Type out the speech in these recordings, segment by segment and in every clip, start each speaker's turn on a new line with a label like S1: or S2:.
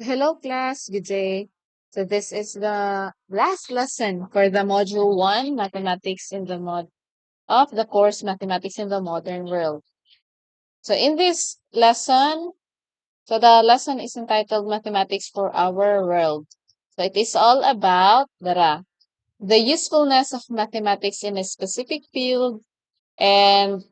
S1: Hello, class. Good day. So this is the last lesson for the module one, mathematics in the mod of the course Mathematics in the Modern World. So in this lesson, the lesson is entitled Mathematics for Our World. So it is all about the usefulness of mathematics in a specific field. And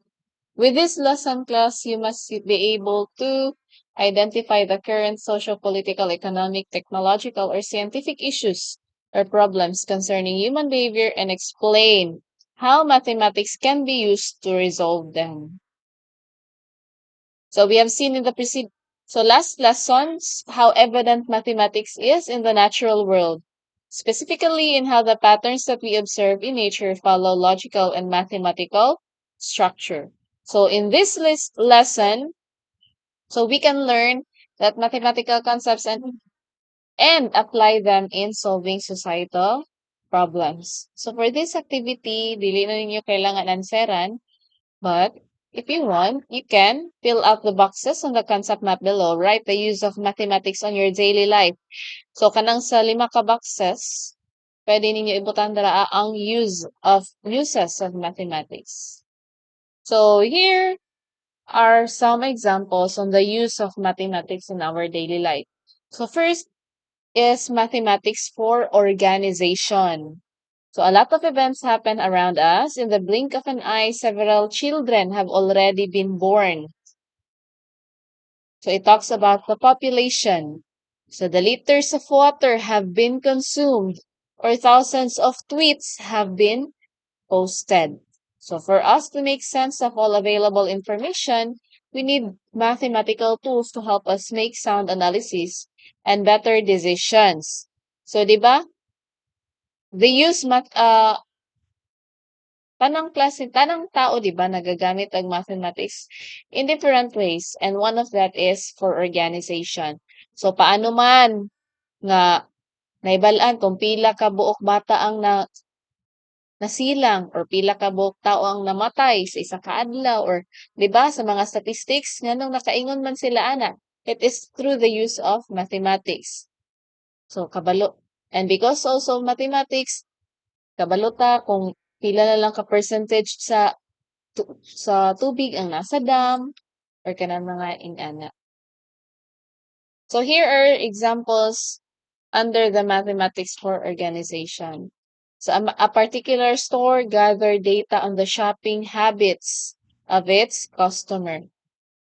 S1: with this lesson, class, you must be able to identify the current social, political, economic, technological, or scientific issues or problems concerning human behavior and explain how mathematics can be used to resolve them. So we have seen in the last lessons how evident mathematics is in the natural world, specifically in how the patterns that we observe in nature follow logical and mathematical structure. So in this lesson, we can learn that mathematical concepts and apply them in solving societal problems. So for this activity, dili na ninyo kailangan answeran. But if you want, you can fill out the boxes on the concept map below. Write the use of mathematics on your daily life. So kanang sa 5 ka boxes, pwede ninyo ibutan dara ang uses of mathematics. So here are some examples on the use of mathematics in our daily life. So first is mathematics for organization. So a lot of events happen around us. In the blink of an eye, several children have already been born. So it talks about the population. So the liters of water have been consumed or thousands of tweets have been posted. So for us to make sense of all available information, we need mathematical tools to help us make sound analysis and better decisions. So, di ba? They use tanang tao, di ba, nagagamit ang mathematics in different ways. And one of that is for organization. So, paano man nga naibalaan kung pila ka buok bata ang nasilang or pila ka buok tao ang namatay sa isa ka adlaw or 'di ba sa mga statistics nganong nakaingon man sila ana, it is through the use of mathematics. So kabalo, and because also mathematics, kabalo ta kung pila na lang ka percentage sa tubig ang nasa dam or kanang mga inana. So here are examples under the mathematics for organization. So a particular store gather data on the shopping habits of its customer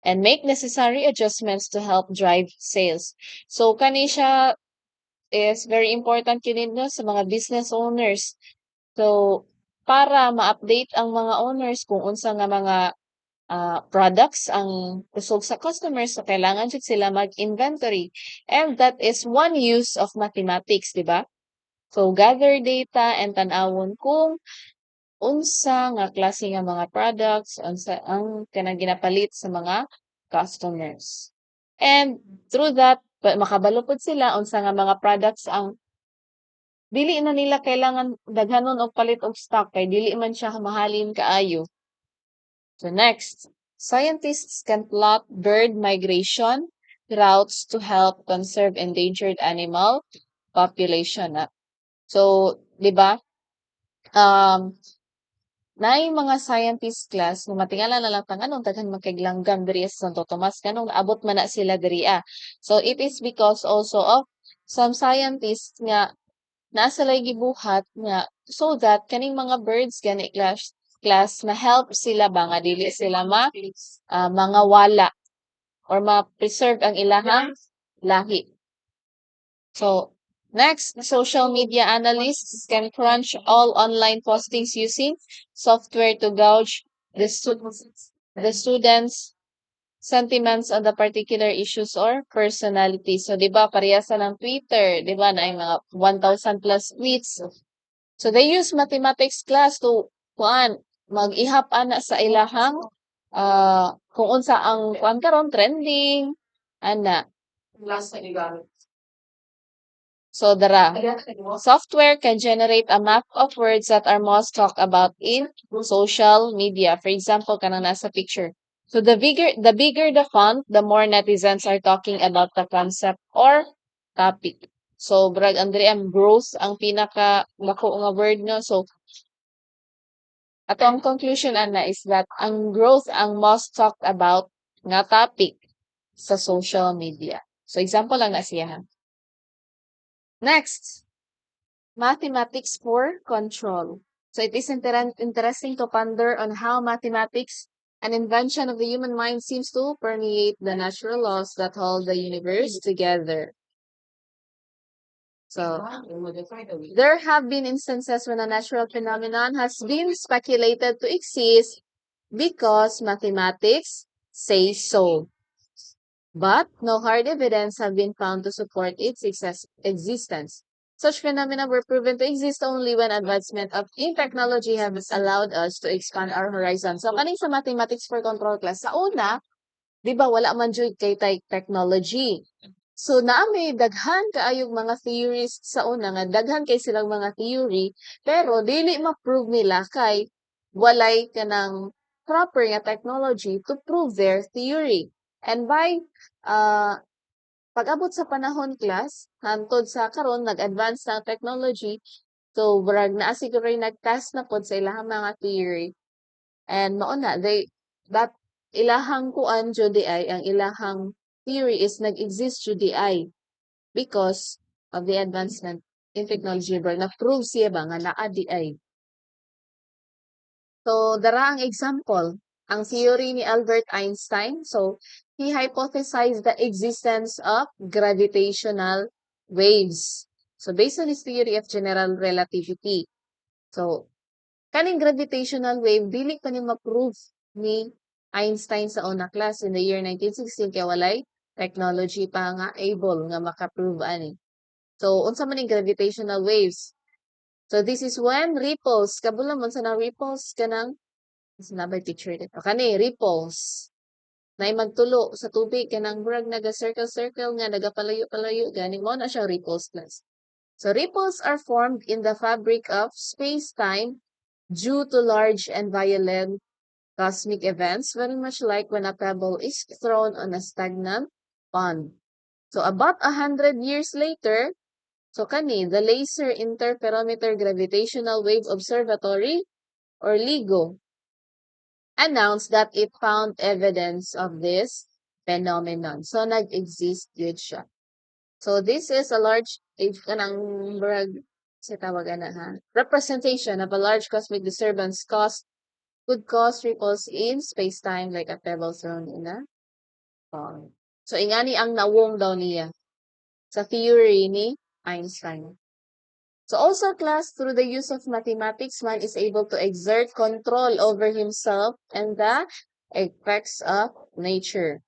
S1: and make necessary adjustments to help drive sales. So kani siya is very important yun no, sa mga business owners. So para ma-update ang mga owners kung unsa nga mga products ang kusog sa customers, so kailangan jud sila mag-inventory. And that is one use of mathematics, di ba? So gather data and tan-awon kung unsa nga klase nga mga products, unsa ang kanang ginapalit sa mga customers. And through that, makabalo pod sila unsa nga mga products ang dili na nila kailangan daghanon og palit og stock kay dili man siya mahalin kaayo. So next, scientists can plot bird migration routes to help conserve endangered animal population. So, 'di ba? Um, na mga scientist class nga matingala na lang tang anong daghan magkaglanggam diri sa Santo Tomas kanong naabot man na sila diri. So it is because also of some scientists nga nasa lay gibuhat nga so that kaning mga birds gani class na help sila ba nga dili sila mga wala or ma-preserve ang ilahang lahi. So next, social media analysts can crunch all online postings using software to gauge the students' sentiments on the particular issues or personalities. So, di ba, parehasa ng Twitter, di ba, na ay mga 1,000 plus tweets. So, they use mathematics class to, mag-ihap ana sa ilahang, kung unsa ang, karon trending, ana. So, software can generate a map of words that are most talked about in social media. For example, kanang nasa picture. So the bigger the font, the more netizens are talking about the concept or topic. So, brag Andre, ang growth ang pinaka dako nga word no. So, ato ang conclusion ana is that ang growth ang most talked about nga topic sa social media. So, example lang na siya. Ha? Next, mathematics for control. So, it is interesting to ponder on how mathematics, an invention of the human mind, seems to permeate the natural laws that hold the universe together. So, there have been instances when a natural phenomenon has been speculated to exist because mathematics says so. But no hard evidence have been found to support its existence. Such phenomena were proven to exist only when advancement in technology has allowed us to expand our horizon. So, kaning sa mathematics for control class, sa una, di ba wala man jud kay technology. So, naami daghan kaayong mga theories sa una nga daghan kay silang mga theory, pero dili ma-prove nila kay walay kanang proper nga technology to prove their theory. And by pag-abot sa panahon class, hantod sa karon nag-advance na ang technology, so brag naa siguro nag-test na pod sa ilahang mga theory. And mao na that ilahang kuan jud di ay ang ilahang theory is nag-exist jud di ay because of the advancement in technology brag na-prove siya ba nga naa di ay. So, dara ang example, ang theory ni Albert Einstein. So, he hypothesized the existence of gravitational waves. So, based on his theory of general relativity. So, kaning gravitational wave, dili pa ni ma-prove ni Einstein sa una class in the year 1916 kaya walay technology pa nga able nga maka-prove ani. So, unsa man ning gravitational waves? So, this is when ripples, kabulan man sa na ripples kanang nabay picture dito. Kani, ripples. Nay magtulo sa tubig, kanang brag naga-circle-circle nga, nagapalayo-palayo, ganing mo na siya ripples plus. So, ripples are formed in the fabric of space-time due to large and violent cosmic events, very much like when a pebble is thrown on a stagnant pond. So, about 100 years later, so kani, the Laser Interferometer Gravitational Wave Observatory, or LIGO, announced that it found evidence of this phenomenon. So, nag-exist yun siya. So, this is a large, kanang brag, sa tawagan na ha, representation of a large cosmic disturbance could cause ripples in space-time like a pebble thrown in a pond. So, ingani ang nawong daw niya sa theory ni Einstein. So also class, through the use of mathematics, man is able to exert control over himself and the effects of nature.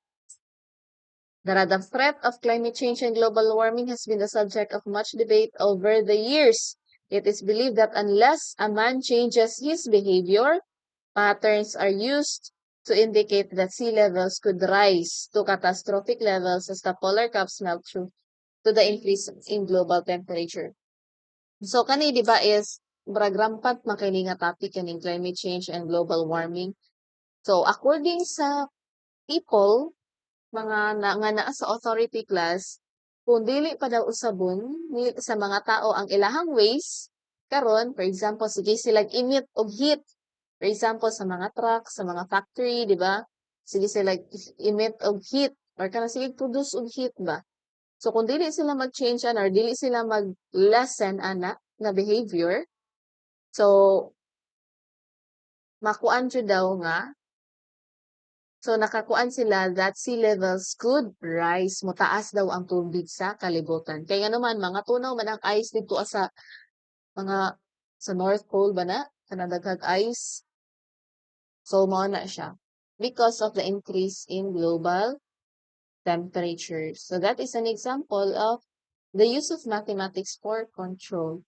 S1: The threat of climate change and global warming has been the subject of much debate over the years. It is believed that unless a man changes his behavior, patterns are used to indicate that sea levels could rise to catastrophic levels as the polar caps melt through to the increase in global temperature. So kani di ba is brag rampant man kini nga topic kaning climate change and global warming. So according sa people nga naa sa authority class, kung dili pa daw usabon sa mga tao ang ilahang ways karon, for example, sige sila emit og heat. For example, sa mga truck, sa mga factory, di ba? Sige sila emit og heat or kana sige produce og heat ba? So, kung dili sila mag-change or dili sila mag-lessen na behavior, so, makuan siya daw nga, so, nakakuan sila that sea levels could rise, mutaas daw ang tubig sa kalibutan. Kaya naman, mga tunaw man ang ice dito sa mga, sa North Pole ba na? Kanadaghag ice. So, mao na siya. Because of the increase in global temperature. So, that is an example of the use of mathematics for control.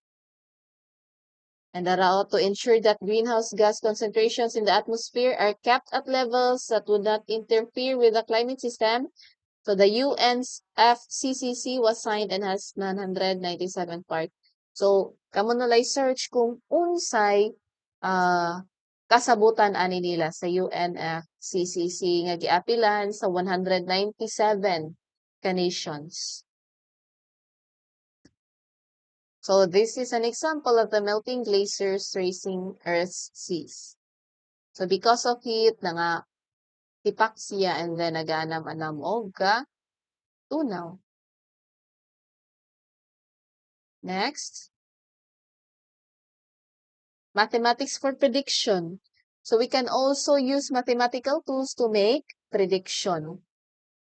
S1: And to ensure that greenhouse gas concentrations in the atmosphere are kept at levels that would not interfere with the climate system. So the UNFCCC was signed and has 997 parts. So, kamo nalay search kung unsay kasabutan ani nila sa UNFCCC nga giapilan sa 197 ka nations. So this is an example of the melting glaciers tracing Earth's seas. So because of heat, tipak siya and then naganam-anam og tunaw. Next, mathematics for prediction. So we can also use mathematical tools to make prediction.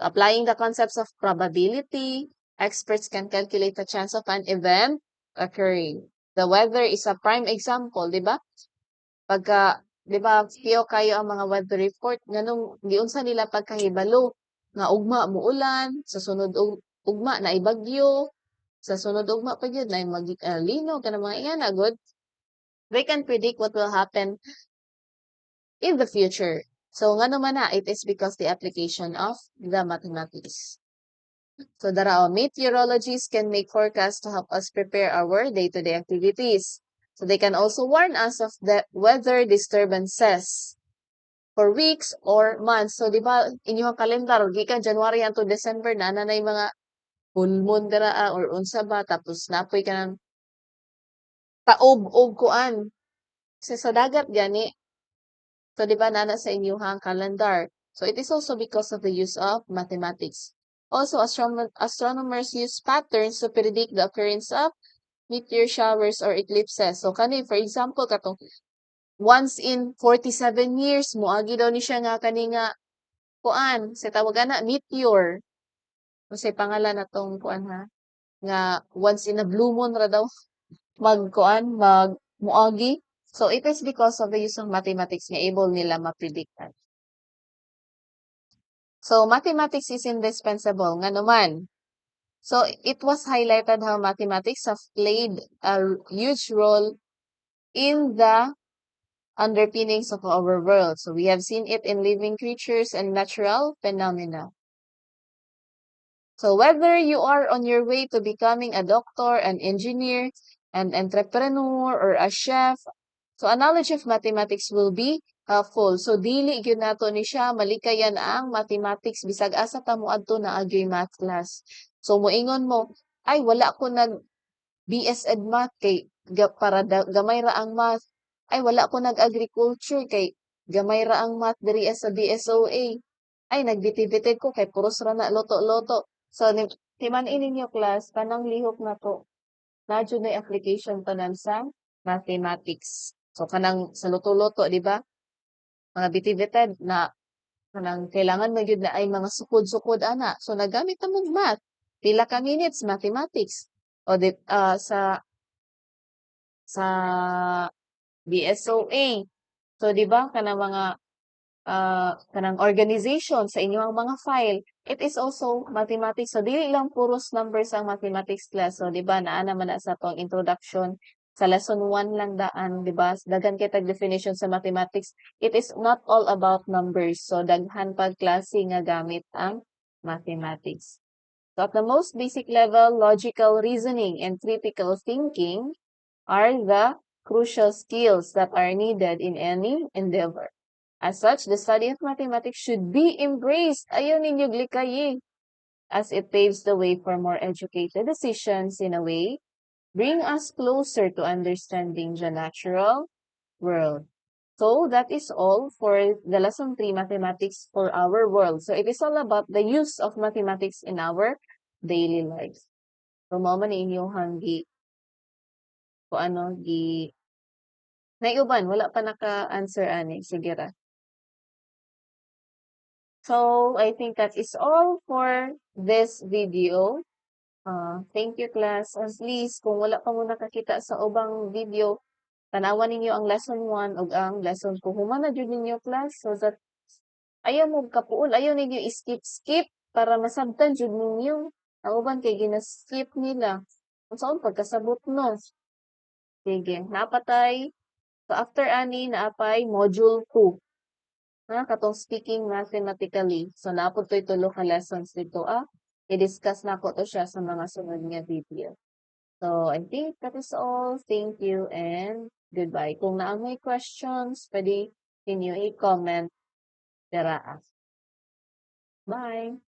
S1: Applying the concepts of probability, experts can calculate the chance of an event occurring. The weather is a prime example, di ba? Pagka, di ba, piyo kayo ang mga weather report, ganun, giunsa nila pagkahibalo, nga ugma muulan, sa sunod ugma na ibagyo, sa sunod ugma pa yun, na lino, ka mga iyan, agod. They can predict what will happen in the future. So, nga naman na, it is because the application of the mathematics. So, darao, meteorologists can make forecasts to help us prepare our day-to-day activities. So, they can also warn us of the weather disturbances for weeks or months. So, di ba, inyong kalendar, gikan January to December, na yung mga full moon dara or unsa ba, tapos napoy ka ng taob kuan. Kasi sa dagat gani, so, di ba, nana sa inyong calendar. So, it is also because of the use of mathematics. Also, astronomers use patterns to predict the occurrence of meteor showers or eclipses. So, for example, katong once in 47 years, muagi daw ni siya nga kaninga kuan, sa tawagan na meteor. Kasi pangalan na tong kuan ha, nga once in a blue moon ra daw muagi. So, it is because of the use of mathematics nga able nila ma-predict that. So, mathematics is indispensable. Nga naman. So, it was highlighted how mathematics have played a huge role in the underpinnings of our world. So, we have seen it in living creatures and natural phenomena. So, whether you are on your way to becoming a doctor, an engineer, an entrepreneur, or a chef, so a knowledge of mathematics will be helpful. So, dili gyud nato ni siya malikayan ang mathematics bisag asa ta moadto na agyoy math class. So, moingon mo, ay wala ko nag BS Ed Math kay gamay ra ang math. Ay wala ko nag-agriculture kay gamay ra ang math diri sa BSOA. Ay nagbitid-bitid ko kay puros ra na loto-loto. So, timan-in ninyo class, kanang lihok na to. Na jud na application tanan sa mathematics. So, kanang sa loto-loto, di ba? Mga bitid-bitid na kanang kailangan mo yun na ay mga sukod-sukod ana. So, nagamit na mong math. Pila ka minutes, mathematics. O sa BSOA. So, di ba, kanang mga kanang organization sa inyong mga file, it is also mathematics. So, dili lang puros numbers ang mathematics class. So, di ba, naa naman na sa tong introduction sa lesson 1 lang daan, di ba? Daghan kitag definition sa mathematics. It is not all about numbers. So, daghan pag klase nga gamit ang mathematics. So, at the most basic level, logical reasoning and critical thinking are the crucial skills that are needed in any endeavor. As such, the study of mathematics should be embraced. Ayaw ninyo glikayi. As it paves the way for more educated decisions in a way, bring us closer to understanding the natural world. So that is all for the lesson 3, mathematics for our world. So it is all about the use of mathematics in our daily lives. So mao man inyong naiuban, wala pa naka-answer ani. Sige ra. So, I think that is all for this video. Thank you, class. At least, kung wala pa mo nakakita sa ubang video, tanawan ninyo ang lesson 1 o ang lesson 2. Humana dyan ninyo, class, so that ayaw mo kapuol, ayaw ninyo skip para masabtan dyan ninyo. Ang uban kay gina-skip nila. Kung saan pagkasabot no. Sige, napatay. So, after ani, naapay module 2. Katong speaking mathematically. So, naapod to'y tulo ka lessons dito. I-discuss na ko to siya sa mga sunod nga video. So, I think that is all. Thank you and goodbye. Kung naang may questions, pwede inyo i-comment. Bye!